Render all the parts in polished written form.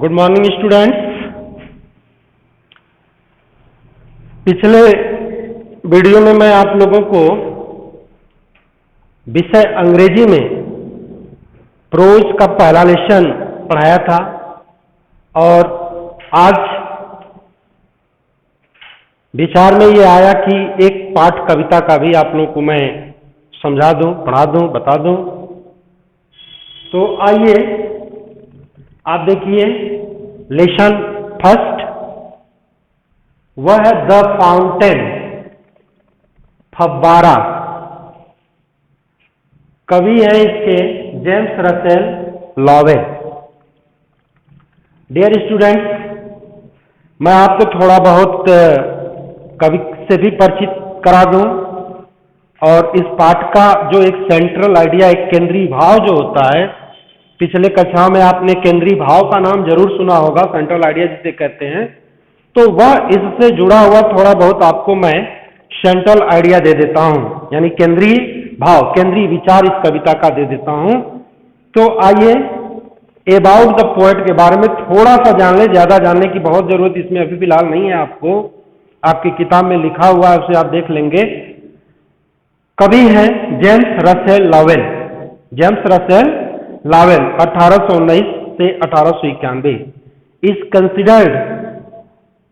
Good morning students. पिछले video में मैं आप लोगों को विषय अंग्रेजी में प्रोज का पहला लेसन पढ़ाया था और आज विचार में ये आया कि एक पाठ कविता का भी आप लोगों को मैं समझा दूं, पढ़ा दूं, बता दूं। तो आइए आप देखिए लेसन फर्स्ट, वह है द फाउंटेन, फव्वारा। कवि है इसके James Russell Lowell. Dear students, मैं आपको थोड़ा बहुत कवि से भी परिचित करा दूं और इस पाठ का जो एक सेंट्रल आइडिया, एक केंद्रीय भाव जो होता है, पिछले कक्षा में आपने केंद्रीय भाव का नाम जरूर सुना होगा, सेंट्रल आइडिया जिसे कहते हैं। तो वह इससे जुड़ा हुआ थोड़ा बहुत आपको मैं सेंट्रल आइडिया दे देता हूं, यानी केंद्रीय भाव, केंद्रीय विचार इस कविता का दे देता हूं। तो आइए अबाउट द पोएट के बारे में थोड़ा सा जान ले, ज्यादा जानने की बहुत जरूरत इसमें अभी फिलहाल नहीं है। आपको आपकी किताब में लिखा हुआ है, उसे आप देख लेंगे। कवि है James Russell Lowell. James Russell Lowell 1819 से 1891 इज कंसिडर्ड,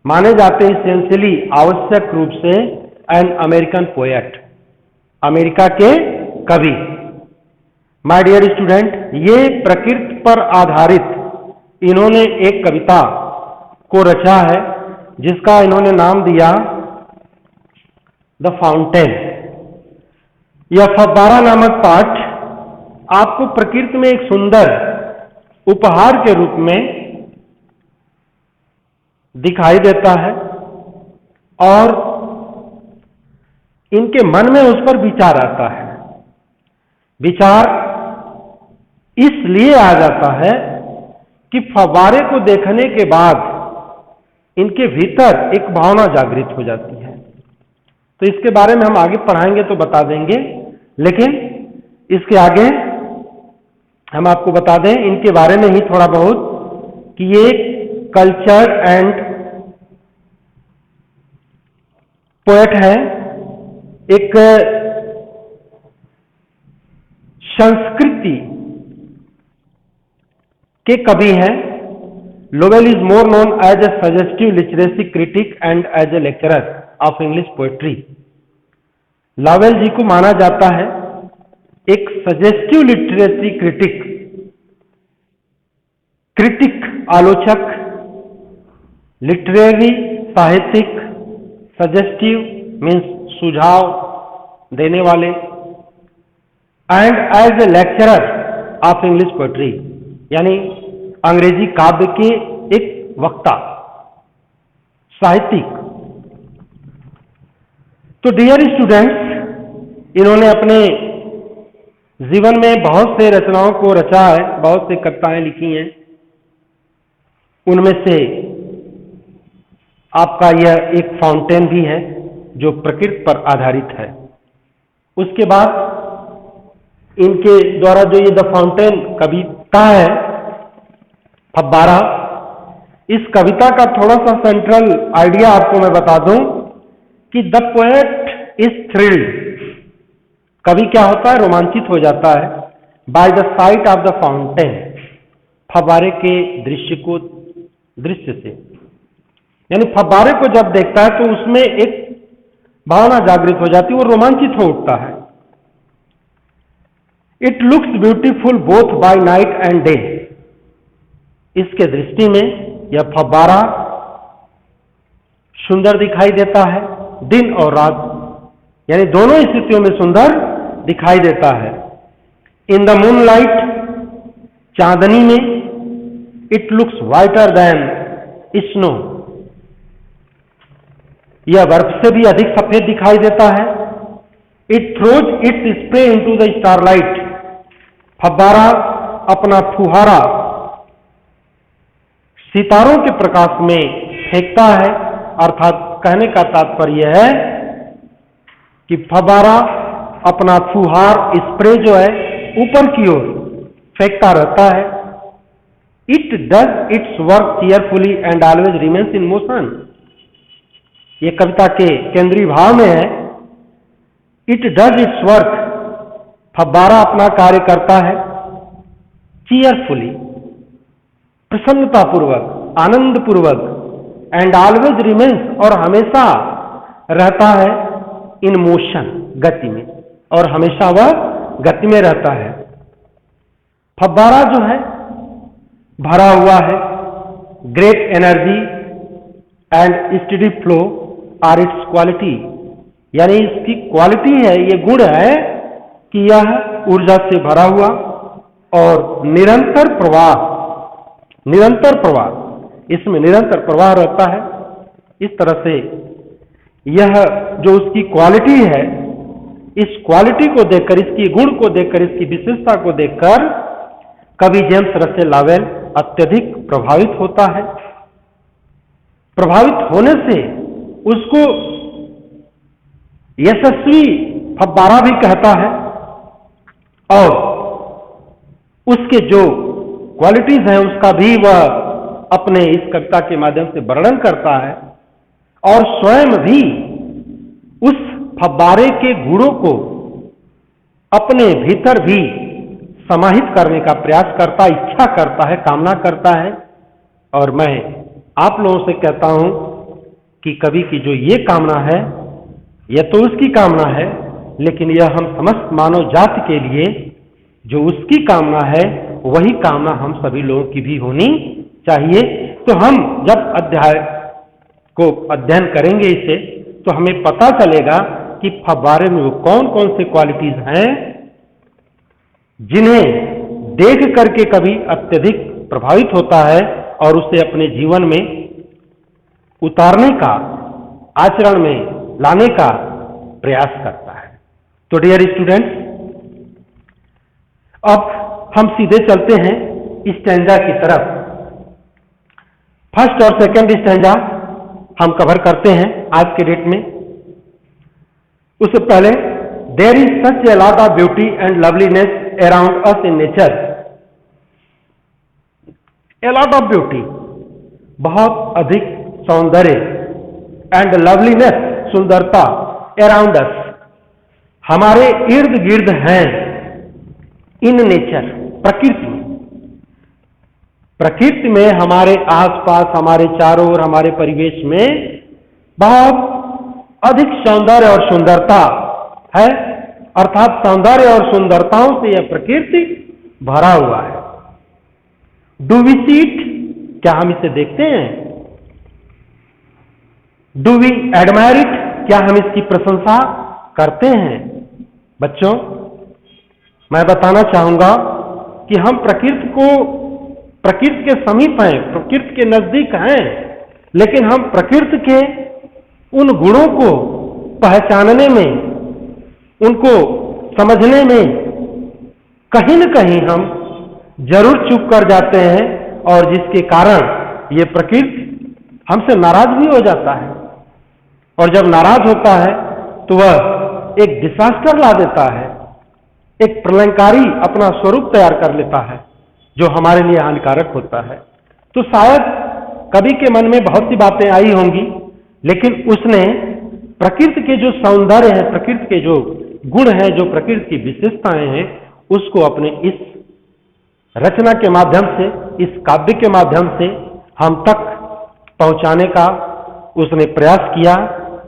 माने जाते इसेंशियली, आवश्यक रूप से एन अमेरिकन पोएट, अमेरिका के कवि। माय डियर स्टूडेंट, ये प्रकृति पर आधारित इन्होंने एक कविता को रचा है जिसका इन्होंने नाम दिया द फाउंटेन। यह फव्वारा नामक पाठ आपको प्रकृति में एक सुंदर उपहार के रूप में दिखाई देता है और इनके मन में उस पर विचार आता है। विचार इसलिए आ जाता है कि फव्वारे को देखने के बाद इनके भीतर एक भावना जागृत हो जाती है। तो इसके बारे में हम आगे पढ़ाएंगे तो बता देंगे, लेकिन इसके आगे हम आपको बता दें इनके बारे में ही थोड़ा बहुत कि ये कल्चर एंड पोएट है, एक संस्कृति के कवि हैं। Lowell is more known as a suggestive literacy critic and as a lecturer of English poetry. Lowell ji को माना जाता है एक सजेस्टिव लिटरेसी क्रिटिक, आलोचक, लिटरेरी साहित्यिक, सजेस्टिव मीन्स सुझाव देने वाले, and as a lecturer of English poetry, यानी अंग्रेजी काव्य के एक वक्ता, साहित्यिक। तो डियर स्टूडेंट्स, इन्होंने अपने जीवन में बहुत से रचनाओं को रचा है, बहुत से कविताएं लिखी हैं। उनमें से आपका यह एक फाउंटेन भी है जो प्रकृति पर आधारित है। उसके बाद इनके द्वारा जो ये द फाउंटेन कविता है, फव्वारा, इस कविता का थोड़ा सा सेंट्रल आइडिया आपको मैं बता दूं कि द पोएट इज थ्रिल्ड। कवि क्या होता है? रोमांचित हो जाता है by the site of the fountain, फव्वारे के दृश्य से, यानी फव्वारे को जब देखता है तो उसमें एक भावना जागृत हो जाती है, वो रोमांचित हो उठता है। It looks beautiful both by night and day. इसके दृष्टि में यह फव्वारा सुंदर दिखाई देता है दिन और रात, यानी दोनों स्थितियों में सुंदर दिखाई देता है। इन द मूनलाइट, चांदनी में, it looks whiter than snow. यह बर्फ से भी अधिक सफेद दिखाई देता है। It throws it's spray into the starlight. फव्वारा अपना फुहारा सितारों के प्रकाश में फेंकता है, अर्थात कहने का तात्पर्य है कि फव्वारा अपना फुहार, स्प्रे जो है ऊपर की ओर फेंकता रहता है। It does it's work cheerfully and always remains in motion. ये कविता के केंद्रीय भाव में है, इट डज इट्स वर्क, फव्वारा अपना कार्य करता है, चीयरफुली, प्रसन्नतापूर्वक, आनंदपूर्वक, एंड ऑलवेज रिमेन्स, और हमेशा रहता है इन मोशन, गति में, और हमेशा वह गति में रहता है। फव्वारा जो है भरा हुआ है, great energy and steady flow are its quality, यानी इसकी क्वालिटी है, ये गुण है कि यह ऊर्जा से भरा हुआ और निरंतर प्रवाह, इसमें निरंतर प्रवाह रहता है। इस तरह से यह जो उसकी क्वालिटी है, इस क्वालिटी को देखकर, इसकी गुण को देखकर, इसकी विशेषता को देखकर कवि जेम्स रसेल लॉवेल अत्यधिक प्रभावित होता है। प्रभावित होने से उसको यशस्वी फव्वारा भी कहता है, और उसके जो क्वालिटीज हैं उसका भी वह अपने इस कविता के माध्यम से वर्णन करता है, और स्वयं भी उस फव्वारे के गुणों को अपने भीतर भी समाहित करने का प्रयास करता, इच्छा करता है, कामना करता है। और मैं आप लोगों से कहता हूं कि कवि की जो ये कामना है, यह तो उसकी कामना है, लेकिन यह हम समस्त मानव जाति के लिए जो उसकी कामना है, वही कामना हम सभी लोगों की भी होनी चाहिए। तो हम जब अध्याय को अध्ययन करेंगे इसे, तो हमें पता चलेगा कि फव्वारे में वो कौन कौन से क्वालिटीज हैं जिन्हें देख करके कवि अत्यधिक प्रभावित होता है और उसे अपने जीवन में उतारने का, आचरण में लाने का प्रयास करता है। तो डियर स्टूडेंट्स, अब हम सीधे चलते हैं स्टैंजा की तरफ। फर्स्ट और सेकंड स्टैंजा हम कवर करते हैं आज के डेट में। उससे पहले, there is such a lot of beauty and loveliness around us in nature. A lot of beauty, बहुत अधिक सौंदर्य, एंड लवलीनेस, सुंदरता, अराउंड अस, हमारे इर्द गिर्द हैं, इन नेचर, प्रकृति में। प्रकृति में हमारे आसपास, हमारे चारों ओर, हमारे परिवेश में बहुत अधिक सौंदर्य और सुंदरता है, अर्थात सौंदर्य और सुंदरताओं से यह प्रकृति भरा हुआ है। डू वी सी इट, क्या हम इसे देखते हैं? डू वी एडमायर इट, क्या हम इसकी प्रशंसा करते हैं? बच्चों, मैं बताना चाहूंगा कि हम प्रकृति के समीप हैं, प्रकृति के नजदीक हैं, लेकिन हम प्रकृति के उन गुणों को पहचानने में, उनको समझने में कहीं न कहीं हम जरूर चूक कर जाते हैं, और जिसके कारण ये प्रकृति हमसे नाराज भी हो जाता है। और जब नाराज होता है तो वह एक डिजास्टर ला देता है, एक प्रलयंकारी अपना स्वरूप तैयार कर लेता है, जो हमारे लिए हानिकारक होता है। तो शायद कवि के मन में बहुत सी बातें आई होंगी, लेकिन उसने प्रकृति के जो सौंदर्य है, प्रकृति के जो गुण हैं, जो प्रकृति की विशेषताएं हैं, उसको अपने इस रचना के माध्यम से, इस काव्य के माध्यम से हम तक पहुंचाने का उसने प्रयास किया,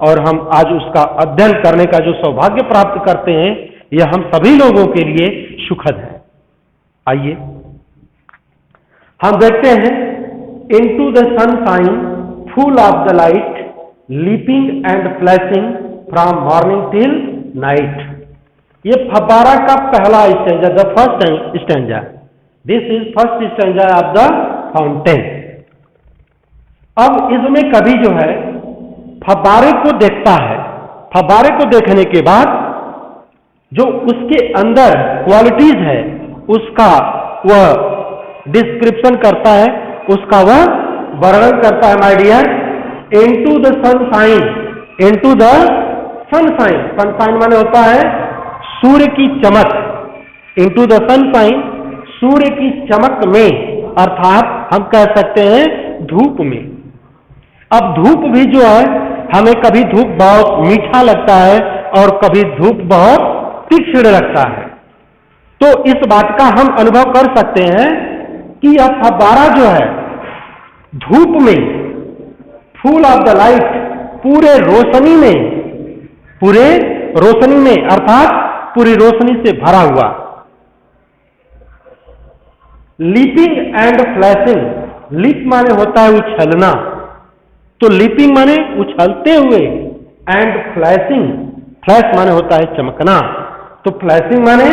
और हम आज उसका अध्ययन करने का जो सौभाग्य प्राप्त करते हैं, यह हम सभी लोगों के लिए सुखद है। आइए हम देखते हैं, into the sunshine full of the light, leaping and flashing from morning till night. ये फव्वारा का पहला stanza, the first stanza. This is first stanza of the fountain. अब इसमें कवि जो है फव्वारे को देखता है। फव्वारे को देखने के बाद जो उसके अंदर क्वालिटीज है, उसका वह डिस्क्रिप्शन करता है, उसका वह वर्णन करता है। My dear, into the sunshine, into the sunshine, sunshine माने होता है सूर्य की चमक। इनटू द सनशाइन, सूर्य की चमक में अर्थात हम कह सकते हैं धूप में। अब धूप भी जो है, हमें कभी धूप बहुत मीठा लगता है और कभी धूप बहुत तीक्ष्ण लगता है। तो इस बात का हम अनुभव कर सकते हैं कि यह फव्वारा जो है धूप में, फुल ऑफ द लाइट, पूरे रोशनी में अर्थात पूरी रोशनी से भरा हुआ। लीपिंग एंड फ्लैशिंग, लीप माने होता है उछलना, तो लीपिंग माने उछलते हुए, एंड फ्लैशिंग, फ्लैश माने होता है चमकना, तो फ्लैशिंग माने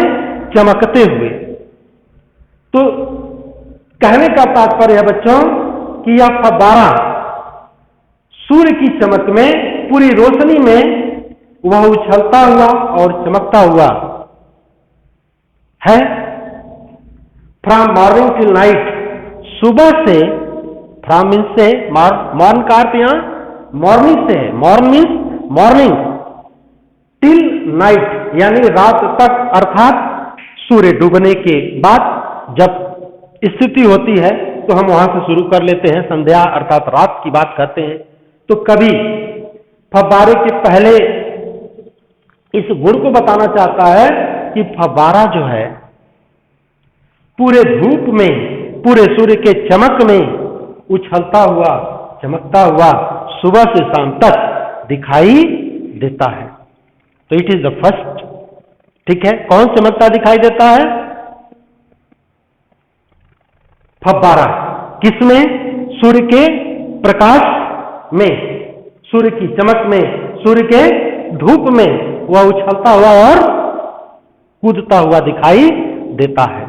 चमकते हुए। तो कहने का तात्पर्य है बच्चों कि यह फव्वारा सूर्य की चमक में, पूरी रोशनी में वह उछलता हुआ और चमकता हुआ है। फ्रॉम मॉर्निंग टिल नाइट, सुबह से, फ्रॉम मीन्स से, मॉर्निंग का अर्थ यहां मॉर्निंग से है, मॉर्निंग टिल नाइट यानी रात तक, अर्थात सूर्य डूबने के बाद जब स्थिति होती है तो हम वहां से शुरू कर लेते हैं, संध्या अर्थात रात की बात करते हैं। तो कभी फव्वारे के पहले इस गुण को बताना चाहता है कि फव्वारा जो है पूरे धूप में, पूरे सूर्य के चमक में उछलता हुआ, चमकता हुआ सुबह से शाम तक दिखाई देता है। तो इट इज द फर्स्ट, ठीक है। कौन चमकता दिखाई देता है? फव्वारा। किसमें? सूर्य के प्रकाश में, सूर्य की चमक में, सूर्य के धूप में वह उछलता हुआ और कूदता हुआ दिखाई देता है,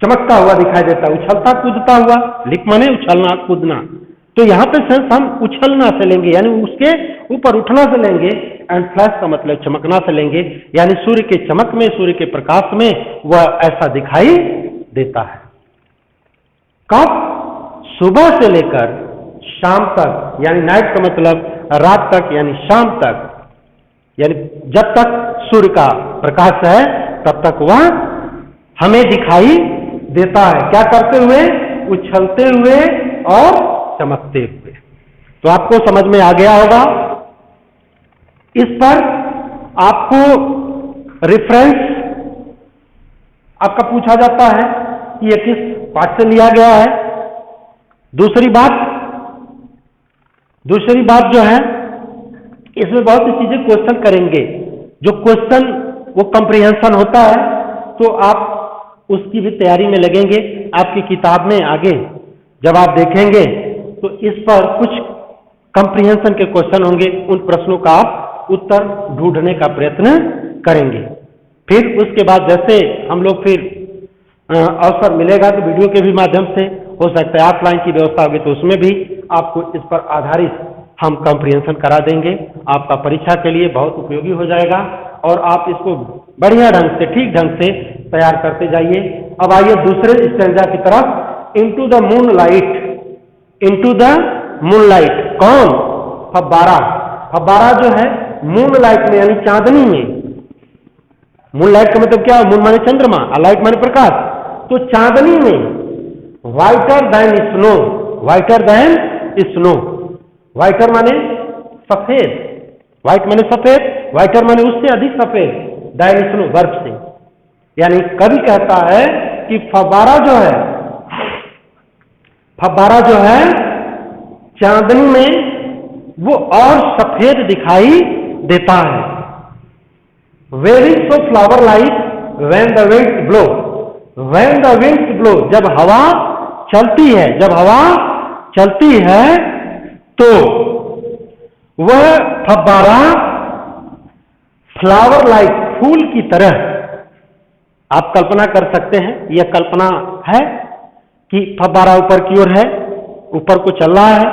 चमकता हुआ दिखाई देता है, उछलता कूदता हुआ। लिप माने उछलना कूदना, तो यहां पे सेंस हम उछलना से लेंगे यानी उसके ऊपर उठना से लेंगे, एंड फ्लैश का मतलब चमकना से लेंगे यानी सूर्य के चमक में, सूर्य के प्रकाश में वह ऐसा दिखाई देता है। कब? सुबह से लेकर शाम तक, यानी नाइट का मतलब रात तक यानी शाम तक, यानी जब तक सूर्य का प्रकाश है तब तक वह हमें दिखाई देता है। क्या करते हुए? उछलते हुए और चमकते हुए। तो आपको समझ में आ गया होगा। इस पर आपको रेफरेंस आपका पूछा जाता है कि यह किस पाठ से लिया गया है। दूसरी बात जो है, इसमें बहुत सी चीजें क्वेश्चन करेंगे। जो क्वेश्चन वो कंप्रीहेंशन होता है, तो आप उसकी भी तैयारी में लगेंगे। आपकी किताब में आगे जब आप देखेंगे तो इस पर कुछ कंप्रीहेंशन के क्वेश्चन होंगे, उन प्रश्नों का आप उत्तर ढूंढने का प्रयत्न करेंगे। फिर उसके बाद जैसे हम लोग फिर अवसर मिलेगा तो वीडियो के भी माध्यम से, हो सकता है ऑफलाइन की व्यवस्था होगी तो उसमें भी आपको इस पर आधारित हम कंप्रीहेंशन करा देंगे। आपका परीक्षा के लिए बहुत उपयोगी हो जाएगा और आप इसको बढ़िया ढंग से, ठीक ढंग से तैयार करते जाइए। अब आइए दूसरे स्टैंजा की तरफ। Into the moonlight, into the moonlight. कौन? फव्वारा। फव्वारा जो है मूनलाइट में यानी चांदनी में। मूनलाइट का मतलब क्या? मून माने चंद्रमा, लाइट माने प्रकाश। तो चांदनी में, whiter than snow, whiter than snow. Whiter माने सफेद, व्हाइट माने सफेद, व्हाइटर माने उससे अधिक सफेद, देन स्नो बर्फ से। यानी कवि कहता है कि फव्वारा जो है चांदनी में वो और सफेद दिखाई देता है। Waving so flower like when the winds blow, when the winds blow, जब हवा चलती है तो वह फव्वारा फ्लावर लाइक, फूल की तरह। आप कल्पना कर सकते हैं, यह कल्पना है कि फव्वारा ऊपर की ओर है, ऊपर को चल रहा है।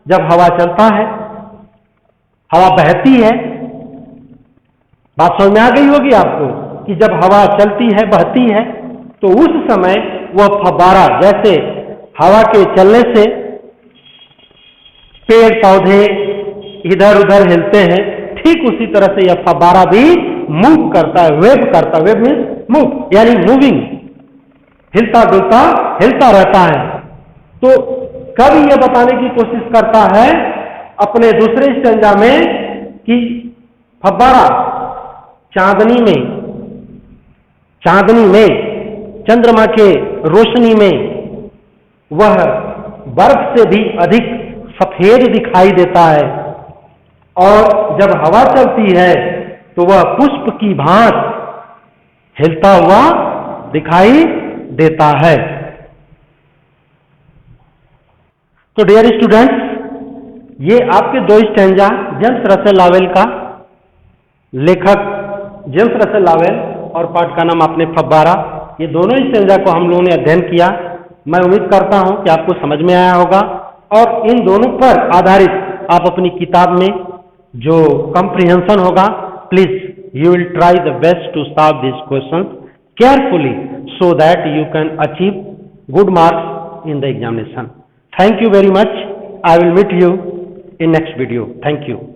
जब हवा चलता है, हवा बहती है, बात समझ में आ गई होगी आपको कि जब हवा चलती है, बहती है, तो उस समय वह फव्वारा, जैसे हवा के चलने से पेड़ पौधे इधर उधर हिलते हैं, ठीक उसी तरह से यह फव्वारा भी मूव करता है, वेव करता है। वेव मीन्स मूव, यानी मूविंग, हिलता डुलता हिलता रहता है। तो कवि यह बताने की कोशिश करता है अपने दूसरे स्टैंजा में कि फव्वारा चांदनी में चंद्रमा के रोशनी में वह बर्फ से भी अधिक सफेद दिखाई देता है, और जब हवा चलती है तो वह पुष्प की भांति हिलता हुआ दिखाई देता है। तो डियर स्टूडेंट्स, ये आपके दो स्टैंजा जेम्स रसेल लॉवेल का, लेखक जेम्स रसेल लॉवेल और पाठ का नाम आपने फव्वारा, ये दोनों स्टैंजा को हम लोगों ने अध्ययन किया। मैं उम्मीद करता हूं कि आपको समझ में आया होगा, और इन दोनों पर आधारित आप अपनी किताब में जो कंप्रीहेंशन होगा, please you will try the best to solve these questions carefully so that you can achieve good marks in the examination. Thank you very much. I will meet you in next video. Thank you.